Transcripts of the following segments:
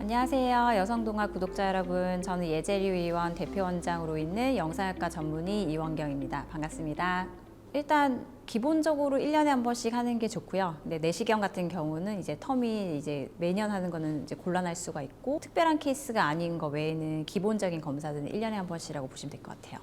안녕하세요. 여성동화 구독자 여러분. 저는 예재리의원 대표원장으로 있는 영상학과 전문의 이원경입니다. 반갑습니다. 일단 기본적으로 1년에 한 번씩 하는 게 좋고요. 근데 내시경 같은 경우는 이제 텀이 이제 매년 하는 거는 이제 곤란할 수가 있고, 특별한 케이스가 아닌 거 외에는 기본적인 검사들은 1년에 한 번씩이라고 보시면 될 것 같아요.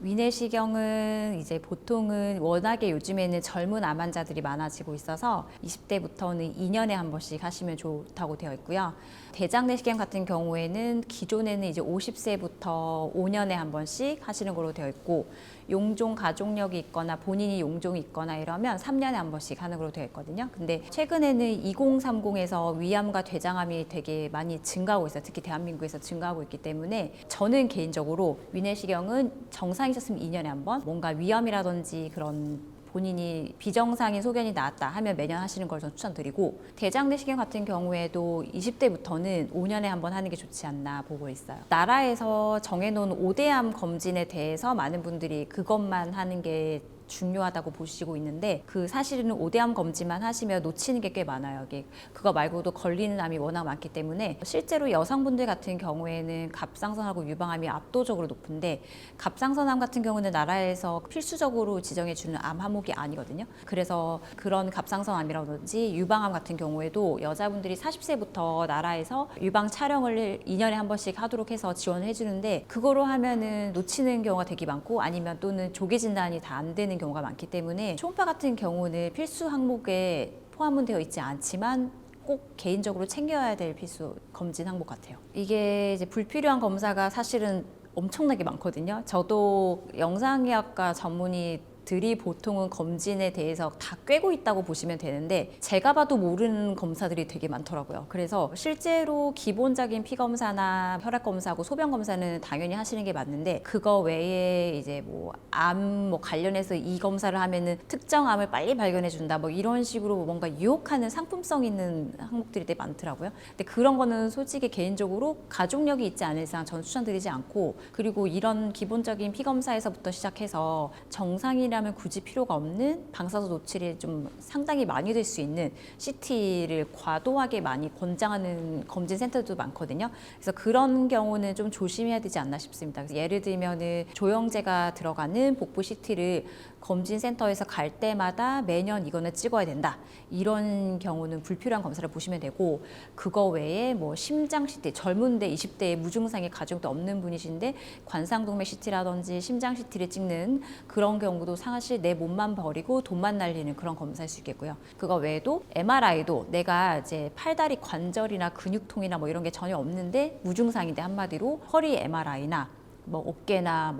위내시경은 이제 보통은 워낙에 요즘에는 젊은 암 환자들이 많아지고 있어서 20대부터는 2년에 한 번씩 하시면 좋다고 되어 있고요. 대장 내시경 같은 경우에는 기존에는 이제 50세부터 5년에 한 번씩 하시는 걸로 되어 있고, 용종 가족력이 있거나 본인이 용종이 있거나 이러면 3년에 한 번씩 하는 걸로 되어 있거든요. 근데 최근에는 2030에서 위암과 대장암이 되게 많이 증가하고 있어요. 특히 대한민국에서 증가하고 있기 때문에 저는 개인적으로 위내시경은 정상이셨으면 2년에 한 번, 뭔가 위암이라든지 그런 본인이 비정상인 소견이 나왔다 하면 매년 하시는 걸 저는 추천드리고, 대장 내시경 같은 경우에도 20대부터는 5년에 한 번 하는 게 좋지 않나 보고 있어요. 나라에서 정해놓은 5대암 검진에 대해서 많은 분들이 그것만 하는 게 중요하다고 보시고 있는데, 그 사실은 5대암 검진만 하시면 놓치는 게 꽤 많아요. 그거 말고도 걸리는 암이 워낙 많기 때문에 실제로 여성분들 같은 경우에는 갑상선하고 유방암이 압도적으로 높은데, 갑상선암 같은 경우는 나라에서 필수적으로 지정해 주는 암 항목이 아니거든요. 그래서 그런 갑상선암이라든지 유방암 같은 경우에도 여자분들이 40세부터 나라에서 유방 촬영을 2년에 한 번씩 하도록 해서 지원을 해주는데, 그거로 하면은 놓치는 경우가 되게 많고, 아니면 또는 조기 진단이 다 안 되는 경우가 많기 때문에 초음파 같은 경우는 필수 항목에 포함은 되어 있지 않지만 꼭 개인적으로 챙겨야 될 필수 검진 항목 같아요. 이게 이제 불필요한 검사가 사실은 엄청나게 많거든요. 저도 영상의학과 전문의들이 보통은 검진에 대해서 다 꿰고 있다고 보시면 되는데, 제가 봐도 모르는 검사들이 되게 많더라고요. 그래서 실제로 기본적인 피검사나 혈액검사하고 소변검사는 당연히 하시는 게 맞는데, 그거 외에 이제 암 관련해서 이 검사를 하면은 특정 암을 빨리 발견해 준다 이런 식으로 뭔가 유혹하는 상품성 있는 항목들이 되게 많더라고요. 근데 그런 거는 솔직히 개인적으로 가족력이 있지 않은 이상 저는 추천드리지 않고, 그리고 이런 기본적인 피검사에서부터 시작해서 정상이라면 굳이 필요가 없는 방사선 노출이 좀 상당히 많이 될 수 있는 CT를 과도하게 많이 권장하는 검진 센터도 많거든요. 그래서 그런 경우는 좀 조심해야 되지 않나 싶습니다. 그래서 예를 들면은 조영제가 들어가는 복부 CT를 검진 센터에서 갈 때마다 매년 이거는 찍어야 된다, 이런 경우는 불필요한 검사를 보시면 되고, 그거 외에 심장 CT, 젊은데 20대에 무증상의 가족도 없는 분이신데 관상동맥 CT라든지 심장 CT를 찍는 그런 경우도 사실 내 몸만 버리고 돈만 날리는 그런 검사일 수 있겠고요. 그거 외에도 MRI도 내가 이제 팔다리 관절이나 근육통이나 이런 게 전혀 없는데 무증상인데, 한마디로 허리 MRI나 어깨나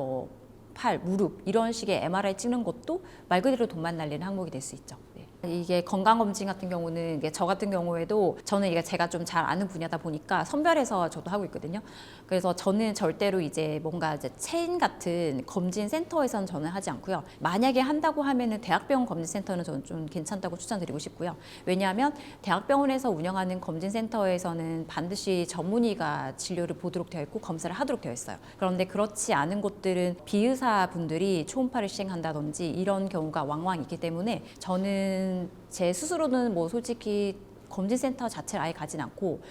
팔, 무릎 이런 식의 MRI 찍는 것도 말 그대로 돈만 날리는 항목이 될 수 있죠. 이게 건강검진 같은 경우는 저 같은 경우에도 저는 이게 제가 좀 잘 아는 분야다 보니까 선별해서 저도 하고 있거든요. 그래서 저는 절대로 이제 뭔가 이제 체인 같은 검진 센터에서는 저는 하지 않고요. 만약에 한다고 하면은 대학병원 검진센터는 저는 좀 괜찮다고 추천드리고 싶고요. 왜냐하면 대학병원에서 운영하는 검진센터에서는 반드시 전문의가 진료를 보도록 되어 있고 검사를 하도록 되어 있어요. 그런데 그렇지 않은 곳들은 비의사 분들이 초음파를 시행한다든지 이런 경우가 왕왕 있기 때문에, 저는 제 스스로는 솔직히 검진센터 자체를 아예 가진 않고,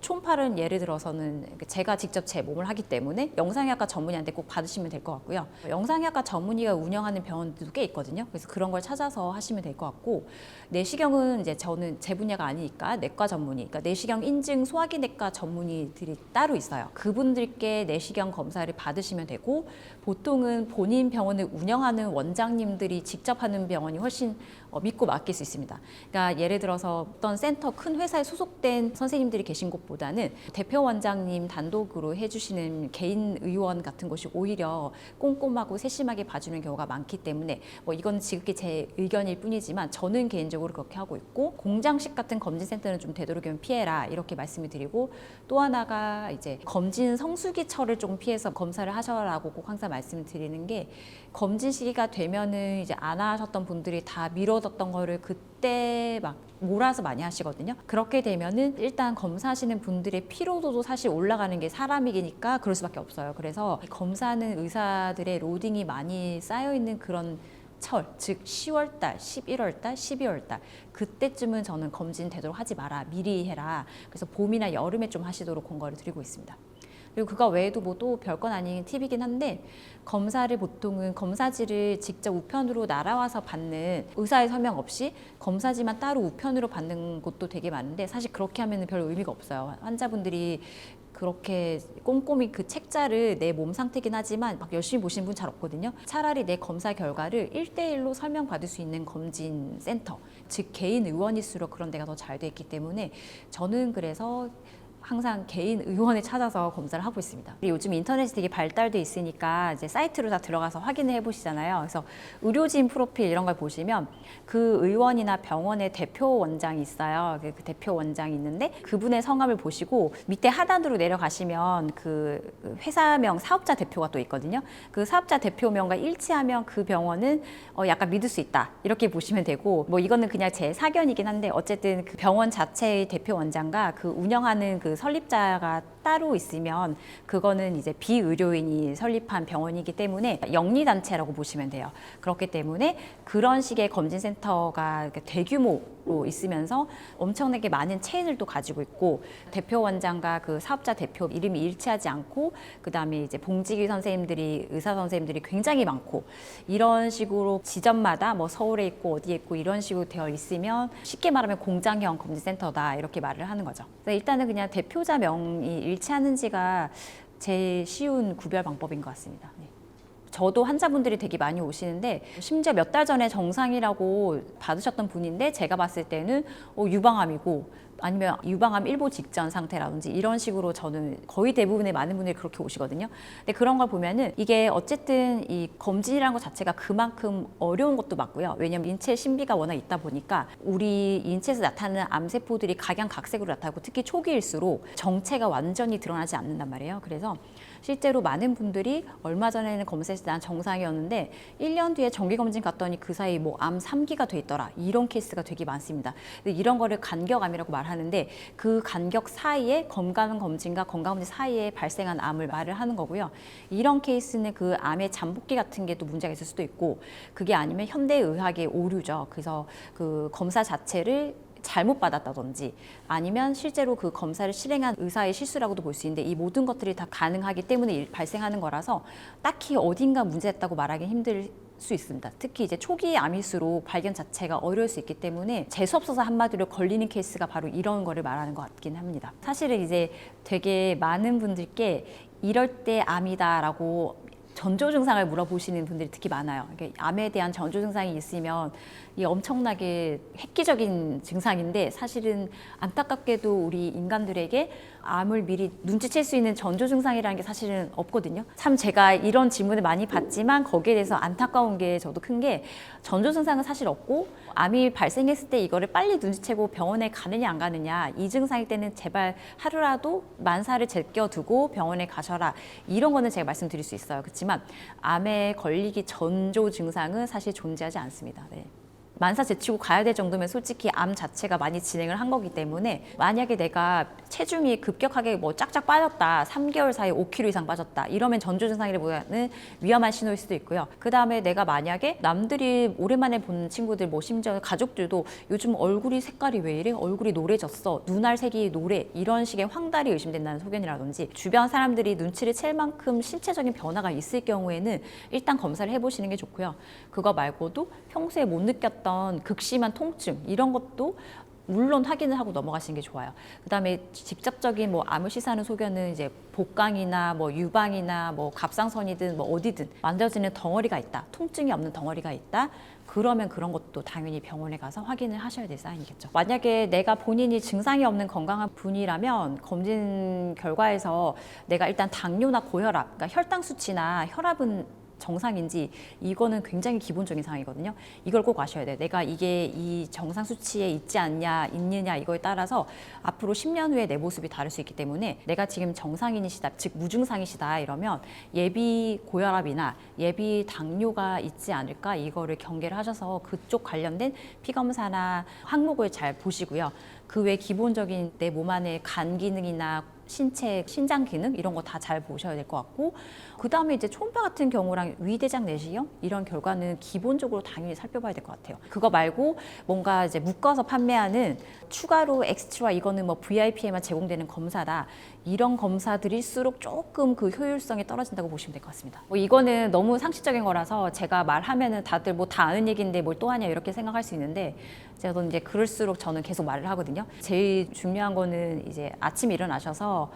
초음파는 예를 들어서는 제가 직접 제 몸을 하기 때문에 영상의학과 전문의한테 꼭 받으시면 될 것 같고요. 영상의학과 전문의가 운영하는 병원들도 꽤 있거든요. 그래서 그런 걸 찾아서 하시면 될 것 같고, 내시경은 이제 저는 제 분야가 아니니까 내과 전문의, 그러니까 내시경 인증 소화기 내과 전문의들이 따로 있어요. 그분들께 내시경 검사를 받으시면 되고, 보통은 본인 병원을 운영하는 원장님들이 직접 하는 병원이 훨씬 믿고 맡길 수 있습니다. 그러니까 예를 들어서 어떤 센터 큰 회사에 소속된 선생님들이 계신 곳보다는 대표 원장님 단독으로 해주시는 개인 의원 같은 곳이 오히려 꼼꼼하고 세심하게 봐주는 경우가 많기 때문에, 이건 지극히 제 의견일 뿐이지만 저는 개인적으로 그렇게 하고 있고, 공장식 같은 검진센터는 좀 되도록이면 피해라 이렇게 말씀을 드리고, 또 하나가 이제 검진 성수기철을 좀 피해서 검사를 하셔라고 꼭 항상 말씀을 드리는 게, 검진 시기가 되면은 이제 안 하셨던 분들이 다 미뤄뒀던 거를 그때 막 몰아서 많이 하시거든요. 그렇게 되면은 일단 검사하시는 분들의 피로도도 사실 올라가는 게 사람이니까 그럴 수밖에 없어요. 그래서 검사하는 의사들의 로딩이 많이 쌓여 있는 그런 철, 즉 10월달, 11월달, 12월달 그때쯤은 저는 검진 되도록 하지 마라, 미리 해라. 그래서 봄이나 여름에 좀 하시도록 권고를 드리고 있습니다. 그리고 그거 외에도 뭐 또 별건 아닌 팁이긴 한데, 검사를 보통은 검사지를 직접 우편으로 날아와서 받는, 의사의 서명 없이 검사지만 따로 우편으로 받는 곳도 되게 많은데, 사실 그렇게 하면 별 의미가 없어요. 환자분들이 그렇게 꼼꼼히 그 책자를 내 몸 상태긴 하지만 막 열심히 보시는 분 잘 없거든요. 차라리 내 검사 결과를 1대1로 설명받을 수 있는 검진 센터, 즉 개인 의원일수록 그런 데가 더 잘 돼 있기 때문에 저는 그래서 항상 개인 의원을 찾아서 검사를 하고 있습니다. 요즘 인터넷이 되게 발달돼 있으니까 이제 사이트로 다 들어가서 확인을 해보시잖아요. 그래서 의료진 프로필 이런 걸 보시면 그 의원이나 병원의 대표 원장이 있어요. 그 대표 원장이 있는데 그분의 성함을 보시고 밑에 하단으로 내려가시면 그 회사명 사업자 대표가 또 있거든요. 그 사업자 대표명과 일치하면 그 병원은 약간 믿을 수 있다, 이렇게 보시면 되고, 뭐 이거는 그냥 제 사견이긴 한데 어쨌든 그 병원 자체의 대표 원장과 그 운영하는 그 설립자가 따로 있으면 그거는 이제 비의료인이 설립한 병원이기 때문에 영리단체라고 보시면 돼요. 그렇기 때문에 그런 식의 검진센터가 대규모로 있으면서 엄청나게 많은 체인을 또 가지고 있고, 대표 원장과 그 사업자 대표 이름이 일치하지 않고, 그 다음에 이제 봉지기 선생님들이, 의사 선생님들이 굉장히 많고, 이런 식으로 지점마다 뭐 서울에 있고 어디에 있고 이런 식으로 되어 있으면 쉽게 말하면 공장형 검진센터다, 이렇게 말을 하는 거죠. 일단은 그냥 대표자 명이 일치하는지가 제일 쉬운 구별 방법인 것 같습니다. 네. 저도 환자분들이 되게 많이 오시는데, 심지어 몇 달 전에 정상이라고 받으셨던 분인데 제가 봤을 때는 유방암이고, 아니면 유방암 일보 직전 상태라든지 이런 식으로 저는 거의 대부분의 많은 분들이 그렇게 오시거든요. 근데 그런 걸 보면은 이게 어쨌든 이 검진이라는 것 자체가 그만큼 어려운 것도 맞고요. 왜냐하면 인체 신비가 워낙 있다 보니까 우리 인체에서 나타나는 암세포들이 각양각색으로 나타나고, 특히 초기일수록 정체가 완전히 드러나지 않는단 말이에요. 그래서 실제로 많은 분들이 얼마 전에는 검사했을 때 난 정상이었는데 1년 뒤에 정기검진 갔더니 그 사이 뭐 암 3기가 돼 있더라, 이런 케이스가 되게 많습니다. 이런 거를 간격암이라고 말하는데, 그 간격 사이에 건강검진과 건강검진 사이에 발생한 암을 말을 하는 거고요. 이런 케이스는 그 암의 잠복기 같은 게 또 문제가 있을 수도 있고, 그게 아니면 현대의학의 오류죠. 그래서 그 검사 자체를 잘못 받았다든지, 아니면 실제로 그 검사를 실행한 의사의 실수라고도 볼 수 있는데, 이 모든 것들이 다 가능하기 때문에 발생하는 거라서 딱히 어딘가 문제됐다고 말하기 힘들 수 있습니다. 특히 이제 초기 암일수록 발견 자체가 어려울 수 있기 때문에 재수없어서 한마디로 걸리는 케이스가 바로 이런 거를 말하는 것 같긴 합니다. 사실은 이제 되게 많은 분들께 이럴 때 암이다라고 전조 증상을 물어보시는 분들이 특히 많아요. 암에 대한 전조 증상이 있으면 이 엄청나게 획기적인 증상인데, 사실은 안타깝게도 우리 인간들에게 암을 미리 눈치챌 수 있는 전조 증상이라는 게 사실은 없거든요. 참 제가 이런 질문을 많이 받지만 거기에 대해서 안타까운 게, 저도 큰 게, 전조 증상은 사실 없고 암이 발생했을 때 이거를 빨리 눈치채고 병원에 가느냐 안 가느냐, 이 증상일 때는 제발 하루라도 만사를 제껴두고 병원에 가셔라, 이런 거는 제가 말씀드릴 수 있어요. 그렇지만 암에 걸리기 전조 증상은 사실 존재하지 않습니다. 네. 만사 제치고 가야 될 정도면 솔직히 암 자체가 많이 진행을 한 거기 때문에, 만약에 내가 체중이 급격하게 뭐 쫙쫙 빠졌다, 3개월 사이에 5kg 이상 빠졌다, 이러면 전조 증상이라기보다는 위험한 신호일 수도 있고요. 그 다음에 내가 만약에 남들이 오랜만에 본 친구들, 뭐 심지어 가족들도 요즘 얼굴이 색깔이 왜 이래? 얼굴이 노래졌어, 눈알색이 노래, 이런 식의 황달이 의심된다는 소견이라든지, 주변 사람들이 눈치를 챌 만큼 신체적인 변화가 있을 경우에는 일단 검사를 해보시는 게 좋고요. 그거 말고도 평소에 못 느꼈던 극심한 통증, 이런 것도 물론 확인을 하고 넘어가시는 게 좋아요. 그다음에 직접적인 뭐 암을 시사하는 소견은 이제 복강이나 뭐 유방이나 뭐 갑상선이든 뭐 어디든 만져지는 덩어리가 있다, 통증이 없는 덩어리가 있다, 그러면 그런 것도 당연히 병원에 가서 확인을 하셔야 될 사인이겠죠. 만약에 내가 본인이 증상이 없는 건강한 분이라면 검진 결과에서 내가 일단 당뇨나 고혈압, 그러니까 혈당 수치나 혈압은 정상인지, 이거는 굉장히 기본적인 상황이거든요. 이걸 꼭 아셔야 돼요. 내가 이게 이 정상 수치에 있지 않냐, 있느냐, 이거에 따라서 앞으로 10년 후에 내 모습이 다를 수 있기 때문에, 내가 지금 정상인이시다, 즉 무증상이시다 이러면 예비 고혈압이나 예비 당뇨가 있지 않을까, 이거를 경계를 하셔서 그쪽 관련된 피검사나 항목을 잘 보시고요. 그 외 기본적인 내 몸 안의 간 기능이나 신체, 신장 기능 이런 거 다 잘 보셔야 될 것 같고, 그 다음에 이제 초음파 같은 경우랑 위대장 내시경 이런 결과는 기본적으로 당연히 살펴봐야 될 것 같아요. 그거 말고 뭔가 이제 묶어서 판매하는 추가로 엑스트라 이거는 뭐 VIP에만 제공되는 검사다, 이런 검사들일수록 조금 그 효율성이 떨어진다고 보시면 될 것 같습니다. 뭐 이거는 너무 상식적인 거라서 제가 말하면은 다들 뭐 다 아는 얘기인데 뭘 또 하냐 이렇게 생각할 수 있는데, 저도 이제 그럴수록 저는 계속 말을 하거든요. 제일 중요한 거는 이제 아침에 일어나셔서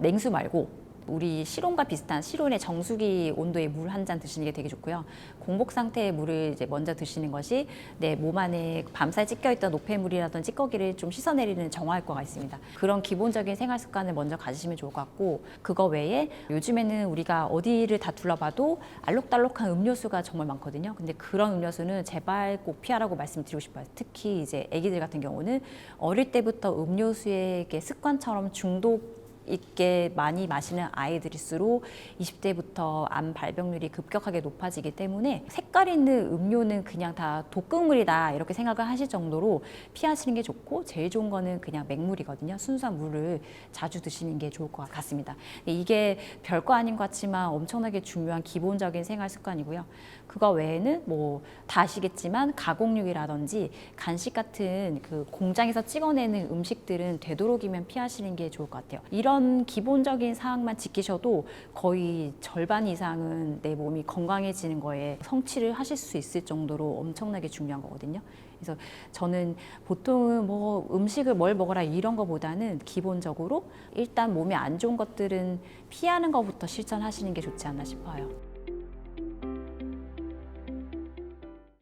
냉수 말고 우리 실온과 비슷한 실온의 정수기 온도의 물 한 잔 드시는 게 되게 좋고요. 공복 상태의 물을 이제 먼저 드시는 것이 내 몸 안에 밤사이 찌껴있던 노폐물이라든지 찌꺼기를 좀 씻어내리는 정화효과가 있습니다. 그런 기본적인 생활 습관을 먼저 가지시면 좋을 것 같고, 그거 외에 요즘에는 우리가 어디를 다 둘러봐도 알록달록한 음료수가 정말 많거든요. 근데 그런 음료수는 제발 꼭 피하라고 말씀드리고 싶어요. 특히 이제 아기들 같은 경우는 어릴 때부터 음료수의 습관처럼 중독 있게 많이 마시는 아이들일수록 20대부터 암 발병률이 급격하게 높아지기 때문에 색깔 있는 음료는 그냥 다 독극물이다 이렇게 생각을 하실 정도로 피하시는 게 좋고, 제일 좋은 거는 그냥 맹물이거든요. 순수한 물을 자주 드시는 게 좋을 것 같습니다. 이게 별거 아닌 것 같지만 엄청나게 중요한 기본적인 생활 습관이고요. 그거 외에는 뭐 다 아시겠지만 가공육이라든지 간식 같은 그 공장에서 찍어내는 음식들은 되도록이면 피하시는 게 좋을 것 같아요. 이런 기본적인 사항만 지키셔도 거의 절반 이상은 내 몸이 건강해지는 거에 성취를 하실 수 있을 정도로 엄청나게 중요한 거거든요. 그래서 저는 보통은 뭐 음식을 뭘 먹어라 이런 거보다는 기본적으로 일단 몸에 안 좋은 것들은 피하는 것부터 실천하시는 게 좋지 않나 싶어요.